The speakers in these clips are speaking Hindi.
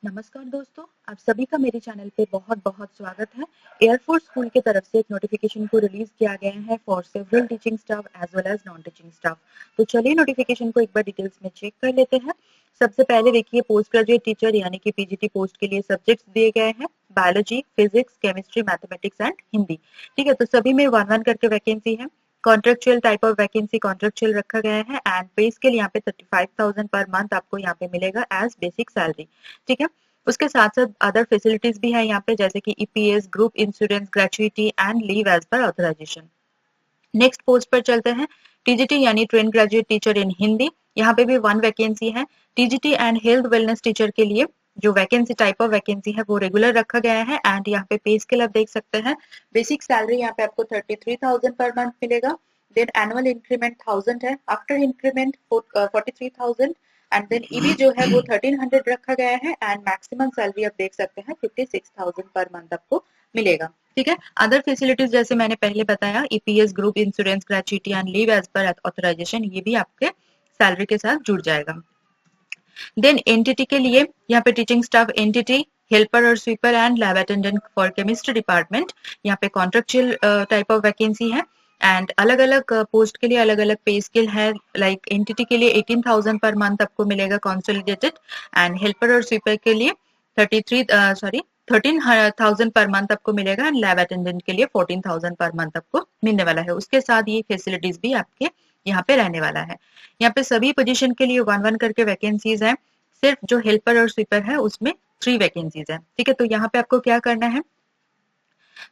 नमस्कार दोस्तों, आप सभी का मेरे चैनल पे बहुत बहुत स्वागत है। एयरफोर्स स्कूल की तरफ से एक नोटिफिकेशन को रिलीज किया गया है for several teaching staff as well as non teaching staff. तो चलिए नोटिफिकेशन को एक बार डिटेल्स में चेक कर लेते हैं। सबसे पहले देखिए पोस्ट ग्रेजुएट टीचर यानी कि पीजीटी पोस्ट के लिए सब्जेक्ट्स दिए गए हैं biology, physics, chemistry, mathematics and Hindi. ठीक है, तो सभी में 1-1 करके वैकेंसी है। Contractual type of vacancy contractual रखा गया है एंड पे स्केल यहाँ पे 35,000 पर मंथ आपको यहाँ पे मिलेगा एज बेसिक सैलरी। ठीक है, उसके साथ साथ अदर फैसिलिटीज भी है यहाँ पे जैसे कि EPS, group insurance, gratuity and leave as per authorization. Next post पर चलते हैं, टीजीटी यानी train graduate teacher in Hindi. यहाँ पे भी 1 वैकेंसी है। TGT and health wellness teacher के लिए जो वैकेंसी टाइप ऑफ वैकेंसी है वो रेगुलर रखा गया है एंड यहाँ पे पे स्केल आप देख सकते हैं। बेसिक सैलरी यहाँ पे आपको 33,000 पर मंथ मिलेगा। देन एनुअल इंक्रीमेंट 1000 है, after increment 43,000 and then EB जो है वो 1300 रखा गया है एंड मैक्सिमम सैलरी आप देख सकते हैं 56,000 पर मंथ आपको मिलेगा। ठीक है, अदर फैसिलिटीज जैसे मैंने पहले बताया EPS, group insurance, gratuity and leave as per authorization, ये भी आपके सैलरी के साथ जुड़ जाएगा। देन एनटीटी के लिए यहाँ पे टीचिंग स्टाफ एनटीटी, हेल्पर और sweeper and lab attendant for chemistry department, यहाँ पे कॉन्ट्रेक्चुअल टाइप ऑफ वैकेंसी है एंड अलग अलग पोस्ट के लिए अलग अलग पे स्केल है। लाइक एनटीटी के लिए 18,000 पर मंथ आपको मिलेगा कंसोलिडेटेड एंड हेल्पर और स्वीपर के लिए 13,000 पर मंथ आपको मिलेगा एंड लैब अटेंडेंट के लिए 14,000 पर मंथ आपको मिलने वाला है। उसके साथ ये फैसिलिटीज भी आपके यहाँ पे रहने वाला है। यहाँ पे सभी पोजीशन के लिए 1-1 करके वैकेंसीज हैं। सिर्फ जो हेल्पर और स्वीपर है उसमें 3 वैकेंसीज है। ठीक है, तो यहाँ पे आपको क्या करना है,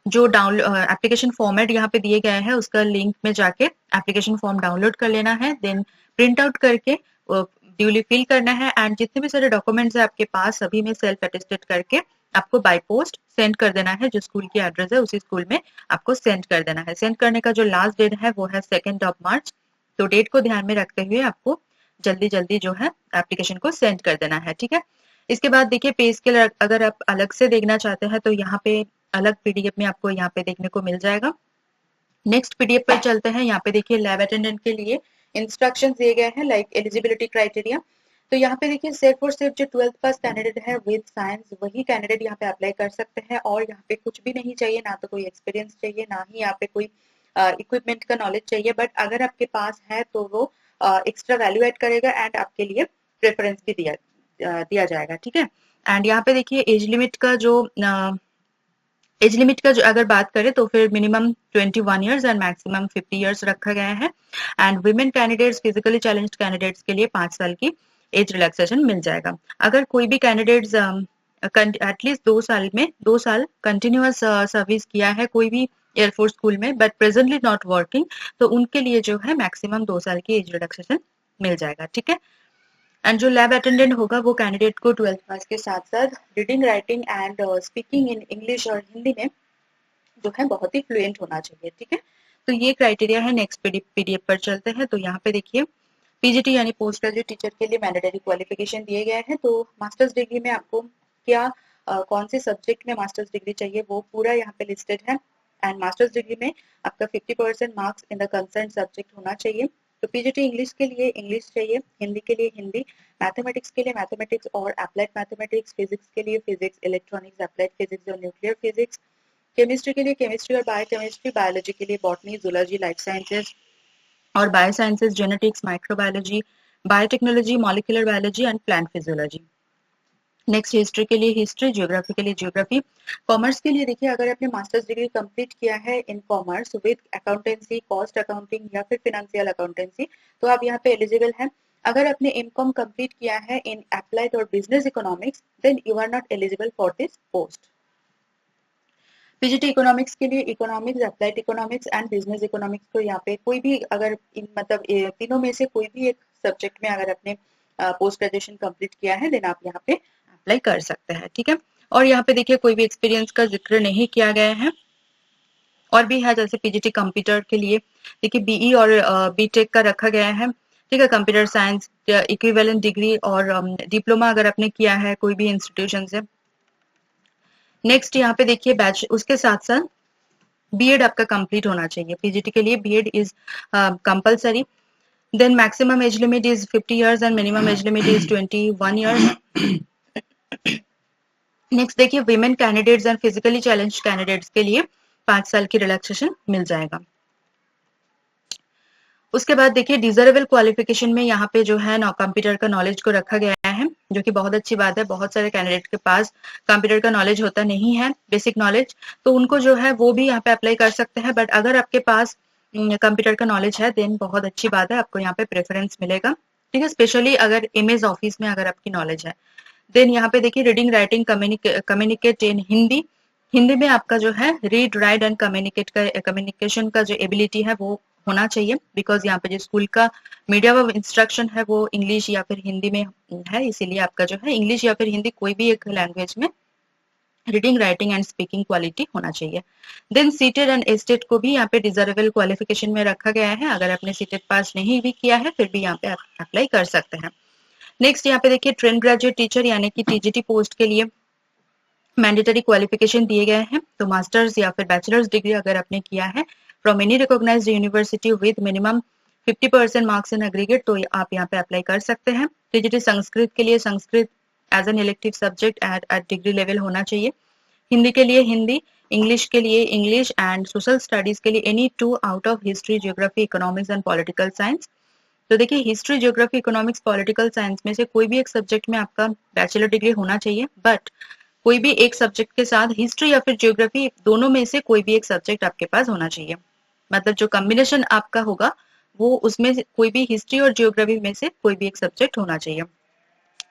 जो डाउनलोड एप्लीकेशन फॉर्मेट यहाँ पे दिए गए हैं उसका लिंक में जाके एप्लीकेशन फॉर्म डाउनलोड कर लेना है। देन प्रिंट आउट करके ड्यूली फिल करना है एंड जितने भी सारे डॉक्यूमेंट्स है आपके पास सभी में सेल्फ अटेस्टेड करके आपको बाय पोस्ट सेंड कर देना है। जो स्कूल की एड्रेस है उसी स्कूल में आपको सेंड कर देना है। सेंड करने का जो लास्ट डेट है वो है 2 मार्च। तो डेट को ध्यान में रखते हुए आपको जल्दी जल्दी जो है एप्लीकेशन को सेंड कर देना है। ठीक है, इसके बाद देखिए पे स्केल अगर आप अलग से देखना चाहते हैं तो यहाँ पे अलग पीडीएफ में आपको यहाँ पे देखने को मिल जाएगा। नेक्स्ट पीडीएफ पर चलते हैं। यहाँ पे देखिए लैब अटेंडेंट के लिए इंस्ट्रक्शंस दिए गए हैं लाइक एलिजिबिलिटी क्राइटेरिया। तो यहाँ पे देखिए सिर्फ और सिर्फ जो 12th पास कैंडिडेट है विद साइंस वही कैंडिडेट यहाँ पे अप्लाई कर सकते हैं और यहाँ पे कुछ भी नहीं चाहिए, ना तो कोई एक्सपीरियंस चाहिए ना ही यहाँ पे कोई इक्विपमेंट का नॉलेज चाहिए। बट अगर आपके पास है तो वो एक्स्ट्रा वैल्यू एड करेगा एंड आपके लिए प्रेफरेंस भी दिया जाएगा। ठीक है, एंड यहाँ पे देखिए एज लिमिट का जो अगर बात करें तो फिर minimum 21 years and maximum 50 years रखा गया है and women candidates, physically challenged candidates के लिए 5 साल की एज रिलैक्सेशन मिल जाएगा। अगर कोई भी कैंडिडेट्स एटलीस्ट 2 साल कंटिन्यूअस सर्विस किया है कोई भी एयरफोर्स स्कूल में बट प्रेजेंटली नॉट वर्किंग, तो उनके लिए जो है मैक्सिमम 2 साल की एज रिलैक्सेशन मिल जाएगा। ठीक है, एंड जो लैब अटेंडेंट होगा वो कैंडिडेट को 12th पास के साथ साथ reading, writing and speaking in English और हिंदी में जो है बहुत ही फ्लुएंट होना चाहिए। ठीक है, तो ये क्राइटेरिया है। नेक्स्ट पीडीएफ पर चलते हैं। तो यहाँ पे देखिए पीजीटी यानी पोस्ट ग्रेजुएट टीचर के लिए मैंडेटरी क्वालिफिकेशन दिए गए हैं। तो मास्टर्स डिग्री में आपको क्या कौन से सब्जेक्ट में मास्टर्स डिग्री चाहिए वो पूरा यहाँ पे लिस्टेड है एंड मास्टर्स डिग्री में आपका 50% marks in the concern subject होना चाहिए। तो पीजीटी इंग्लिश के लिए इंग्लिश चाहिए, हिंदी के लिए हिंदी, मैथमेटिक्स के लिए मैथमेटिक्स और अप्लाइड मैथमेटिक्स, फिजिक्स के लिए फिजिक्स, इलेक्ट्रॉनिक्स, अप्लाइड फिजिक्स और न्यूक्लियर फिजिक्स, केमिस्ट्री के लिए केमिस्ट्री और बायोकेमिस्ट्री, बायोलॉजी के लिए बॉटनी, जूलॉजी, लाइफ साइंसेज और biosciences, genetics, microbiology, biotechnology, molecular biology and plant physiology. Next history के लिए हिस्ट्री, ज्योग्राफी के लिए ज्योग्राफी। कॉमर्स के लिए देखिए अगर आपने मास्टर्स डिग्री कंप्लीट किया है in commerce with accountancy, cost accounting या फिर फिनेंशियल अकाउंटेंसी तो आप यहाँ पे एलिजिबल हैं। अगर आपने एमकॉम कंप्लीट किया है इन अप्लाइड और business economics then you are not eligible for this post. PGT economics के लिए economics, applied economics and business economics को यहाँ पे कोई भी अगर मतलब तीनों में से कोई भी एक सब्जेक्ट में अगर आपने पोस्ट ग्रेजुएशन कंप्लीट किया है देन आप यहाँ पे अप्लाई कर सकते हैं। ठीक है, और यहाँ पे देखिए कोई भी एक्सपीरियंस का जिक्र नहीं किया गया है। और भी है जैसे पीजीटी कंप्यूटर के लिए देखिए बीई और बीटेक का रखा गया है। ठीक है, कंप्यूटर साइंस इक्विवेलेंट डिग्री और डिप्लोमा अगर आपने किया है कोई भी इंस्टीट्यूशन से। नेक्स्ट यहाँ पे देखिए बैच उसके साथ साथ बीएड आपका कंप्लीट होना चाहिए। पीजीटी के लिए BEd is compulsory. Then maximum age limit is 50 years and minimum age limit is 21 years. Next देखिए women candidates and physically challenged candidates के लिए 5 साल की रिलैक्सेशन मिल जाएगा। उसके बाद देखिए डिजर्वेबल क्वालिफिकेशन में यहाँ पे जो है ना कंप्यूटर का नॉलेज को रखा गया है, जो कि बहुत अच्छी बात है। बहुत सारे कैंडिडेट के पास कंप्यूटर का नॉलेज होता नहीं है, बेसिक नॉलेज, तो उनको जो है वो भी यहाँ पे अप्लाई कर सकते हैं। बट अगर आपके पास कंप्यूटर का नॉलेज है देन बहुत अच्छी बात है, आपको यहाँ पे प्रेफरेंस मिलेगा, ठीक है। स्पेशली अगर इमेज ऑफिस में अगर आपकी नॉलेज है। देन यहाँ पे देखिए reading writing communicate in Hindi, Hindi में आपका जो है रीड राइट एंड कम्युनिकेशन का जो एबिलिटी है वो होना चाहिए, बिकॉज यहाँ पे जो स्कूल का मीडियम ऑफ इंस्ट्रक्शन है वो इंग्लिश या फिर हिंदी में है, इसीलिए आपका जो है इंग्लिश या फिर हिंदी कोई भी एक लैंग्वेज में reading writing and speaking quality होना चाहिए। देन सीटेड एंड एस्टेट को भी यहाँ पे डिजर्वेबल क्वालिफिकेशन में रखा गया है, अगर आपने सीटेड पास नहीं भी किया है फिर भी यहाँ पे आप अप्लाई कर सकते हैं। नेक्स्ट यहाँ पे देखिए ट्रेंड ग्रेजुएट टीचर यानी कि टीजीटी पोस्ट के लिए मैंडेटरी क्वालिफिकेशन दिए गए हैं, तो मास्टर्स या फिर बैचलर्स डिग्री अगर आपने किया है from any recognised university with minimum 50% marks in aggregate, तो आप यहाँ पे अप्लाई कर सकते हैं। टीजीटी संस्कृत के लिए Sanskrit as an elective subject at degree level होना चाहिए, हिंदी के लिए हिंदी, इंग्लिश के लिए इंग्लिश एंड सोशल स्टडीज के लिए any 2 out of history, geography, economics and political science. तो देखिए history, geography, economics, political science में से कोई भी एक सब्जेक्ट में आपका बैचलर डिग्री होना चाहिए, बट कोई भी एक सब्जेक्ट के साथ हिस्ट्री या फिर ज्योग्राफी दोनों में से कोई भी एक सब्जेक्ट आपके पास होना चाहिए। मतलब जो कॉम्बिनेशन आपका होगा वो उसमें से कोई भी हिस्ट्री और ज्योग्राफी में से कोई भी एक सब्जेक्ट होना चाहिए।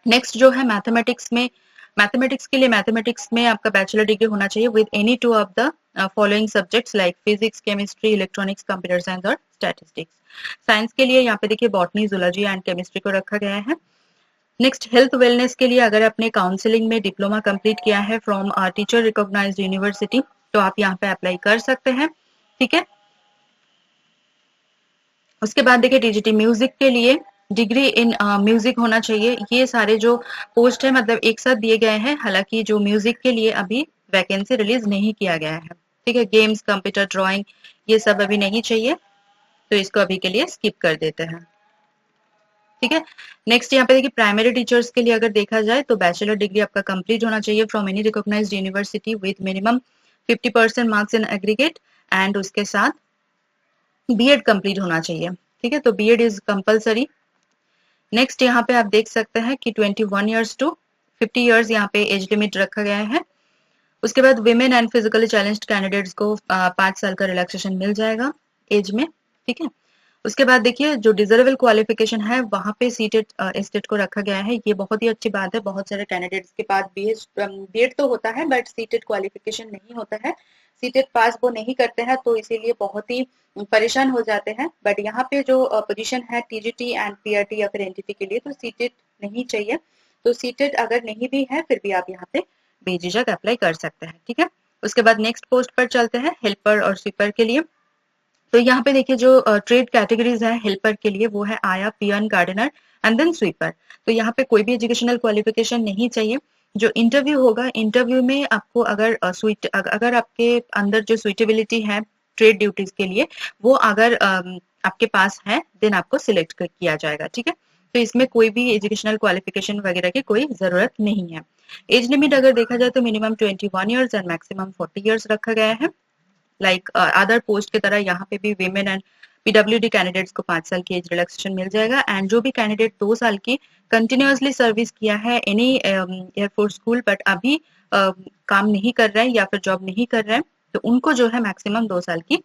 नेक्स्ट जो है मैथमेटिक्स में, मैथमेटिक्स के लिए मैथमेटिक्स में आपका बैचलर डिग्री होना चाहिए with any 2 of the following subjects like physics, chemistry, electronics, computer science और स्टैटिस्टिक्स। साइंस के लिए यहाँ पे देखिए बॉटनी, जूलॉजी एंड केमिस्ट्री को रखा गया है। नेक्स्ट हेल्थ वेलनेस के लिए अगर आपने काउंसलिंग में डिप्लोमा कंप्लीट किया है फ्रॉम टीचर रिकॉग्नाइज्ड यूनिवर्सिटी तो आप यहाँ पे अप्लाई कर सकते हैं, ठीक है। उसके बाद देखिए टीजीटी म्यूजिक के लिए डिग्री इन म्यूजिक होना चाहिए। ये सारे जो पोस्ट है मतलब एक साथ दिए गए हैं, हालांकि जो म्यूजिक के लिए अभी वैकेंसी रिलीज नहीं किया गया है, ठीक है। गेम्स, कंप्यूटर, ड्राइंग ये सब अभी नहीं चाहिए, तो इसको अभी के लिए स्किप कर देते हैं, ठीक है। नेक्स्ट यहाँ पे देखिए प्राइमरी टीचर्स के लिए अगर देखा जाए तो बैचलर डिग्री आपका कंप्लीट होना चाहिए from any recognised university with minimum 50% marks in aggregate and उसके साथ बीएड कंप्लीट होना चाहिए, ठीक है। तो बीएड इज कंपलसरी। नेक्स्ट यहाँ पे आप देख सकते हैं कि 21 ईयर्स टू 50 ईयर्स यहाँ पे एज लिमिट रखा गया है। उसके बाद women and physically challenged candidates को 5 साल का रिलैक्सेशन मिल जाएगा एज में, ठीक है। उसके बाद देखिए जो डिजर्वेबल क्वालिफिकेशन है वहां पे सीटेड एस्टेट को रखा गया है, ये बहुत ही अच्छी बात है। बहुत सारे कैंडिडेट्स के पास बीएड तो होता है बट सीटेड क्वालिफिकेशन नहीं होता है, सीटेड पास वो नहीं करते हैं, तो इसीलिए बहुत ही परेशान हो जाते हैं। बट यहाँ पे जो पोजीशन है टीजीटी एंड पीआरटी या फिर एनटीटी के लिए तो सीटेड नहीं चाहिए, तो सीटेड अगर नहीं भी है फिर भी आप यहाँ पे बेझिझक अप्लाई कर सकते हैं, ठीक है। उसके बाद नेक्स्ट पोस्ट पर चलते हैं हेल्पर और स्वीपर के लिए। तो यहाँ पे देखिए जो ट्रेड कैटेगरीज है हेल्पर के लिए वो है आया, पियन, गार्डनर एंड देन स्वीपर। तो यहाँ पे कोई भी एजुकेशनल क्वालिफिकेशन नहीं चाहिए। जो इंटरव्यू होगा, इंटरव्यू में आपको अगर आपके अंदर जो सुइटेबिलिटी है ट्रेड ड्यूटीज के लिए वो अगर आपके पास है देन आपको सिलेक्ट किया जाएगा, ठीक है। तो इसमें कोई भी एजुकेशनल क्वालिफिकेशन वगैरह की कोई जरूरत नहीं है। एज लिमिट अगर देखा जाए तो minimum 21 years and maximum 40 years रखा गया है। लाइक अदर पोस्ट की तरह यहाँ पे भी विमेन एंड पीडब्ल्यूडी कैंडिडेट्स को 5 साल की एज रिलैक्सेशन मिल जाएगा। एंड जो भी कैंडिडेट 2 साल की कंटिन्यूअसली सर्विस किया है एनी एयरफोर्स स्कूल बट अभी काम नहीं कर रहे हैं या फिर जॉब नहीं कर रहे हैं तो उनको जो है मैक्सिमम 2 साल की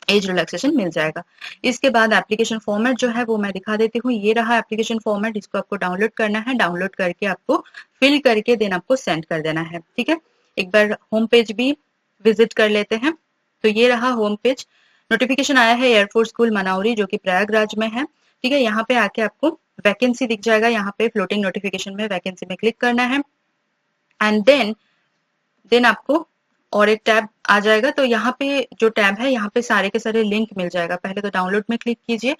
एज रिलैक्सेशन मिल जाएगा। इसके बाद एप्लीकेशन फॉर्मेट जो है वो मैं दिखा देती हूँ। ये रहा एप्लीकेशन फॉर्मेट, इसको आपको डाउनलोड करना है, डाउनलोड करके आपको फिल करके देन आपको सेंड कर देना है, ठीक है। एक बार होम पेज भी विजिट कर लेते हैं। तो ये रहा होम पेज। नोटिफिकेशन आया है एयरफोर्स स्कूल मनाउरी जो कि प्रयागराज में है, ठीक है। यहाँ पे आके आपको वैकेंसी दिख जाएगा, यहाँ पे फ्लोटिंग नोटिफिकेशन में वैकेंसी में क्लिक करना है एंड देन आपको और एक टैब आ जाएगा। तो यहाँ पे जो टैब है यहाँ पे सारे के सारे लिंक मिल जाएगा। पहले तो डाउनलोड में क्लिक कीजिए,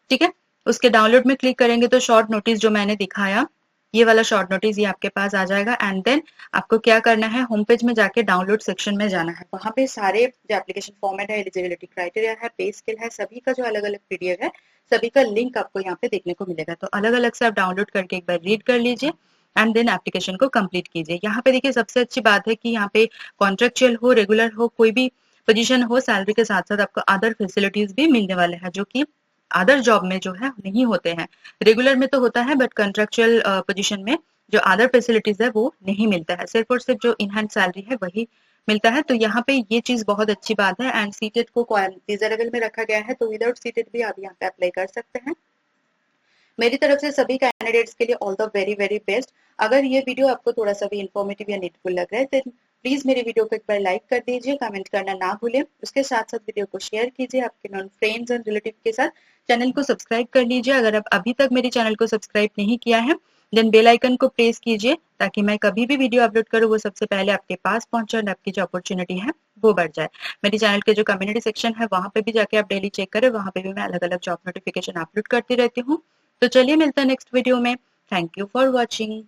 ठीक है। उसके डाउनलोड में क्लिक करेंगे तो शॉर्ट नोटिस जो मैंने दिखाया ये वाला शॉर्ट नोटिस ये आपके पास आ जाएगा एंड देन आपको क्या करना है, होम पेज में जाके डाउनलोड सेक्शन में जाना है। वहां पे सारे जो एप्लीकेशन फॉर्मेट है, एलिजिबिलिटी क्राइटेरिया है, पे स्केल है, सभी का जो अलग अलग पीडीएफ है सभी का लिंक आपको यहाँ पे देखने को मिलेगा। तो अलग अलग से आप डाउनलोड करके एक बार रीड कर लीजिए एंड देन एप्लीकेशन को कंप्लीट कीजिए। यहाँ पे देखिए सबसे अच्छी बात है कि यहाँ पे कॉन्ट्रेक्चुअल हो, रेगुलर हो, कोई भी पोजीशन हो, सैलरी के साथ साथ आपको अदर फैसिलिटीज भी मिलने वाले हैं जो कि अदर जॉब में जो है नहीं होते हैं। रेगुलर में तो होता है बट कॉन्ट्रेक्चुअल पोजीशन में जो अदर फैसिलिटीज है वो नहीं मिलता है, सिर्फ और सिर्फ जो इन हैंड सैलरी है वही मिलता है। तो यहाँ पे ये चीज बहुत अच्छी बात है। एंड सीटेट को डिजरेबल में रखा गया है, तो विदाउट सीटेट भी आप यहाँ पे अप्लाई कर सकते हैं। मेरी तरफ से सभी कैंडिडेट्स के लिए all the very very best. अगर ये वीडियो आपको थोड़ा सा भी इन्फॉर्मेटिव या नीडफुल लग रहा है तो प्लीज मेरे वीडियो को एक बार लाइक कर दीजिए, कमेंट करना ना भूलें। उसके साथ साथ वीडियो को शेयर कीजिए आपके नॉन फ्रेंड्स एंड रिलेटिव के साथ। चैनल को सब्सक्राइब कर लीजिए अगर आप अभी तक मेरे चैनल को सब्सक्राइब नहीं किया है। देन बेल आइकन को प्रेस कीजिए ताकि मैं कभी भी वीडियो अपलोड करूँ वो सबसे पहले आपके पास पहुंचे और आपकी जो अपॉर्चुनिटी है वो बढ़ जाए। मेरे चैनल के जो कम्युनिटी सेक्शन है वहां पे भी जाके आप डेली चेक करें, वहां पे भी मैं अलग अलग जॉब नोटिफिकेशन अपलोड करती रहती हूँ। तो चलिए मिलते हैं नेक्स्ट वीडियो में। Thank you for watching.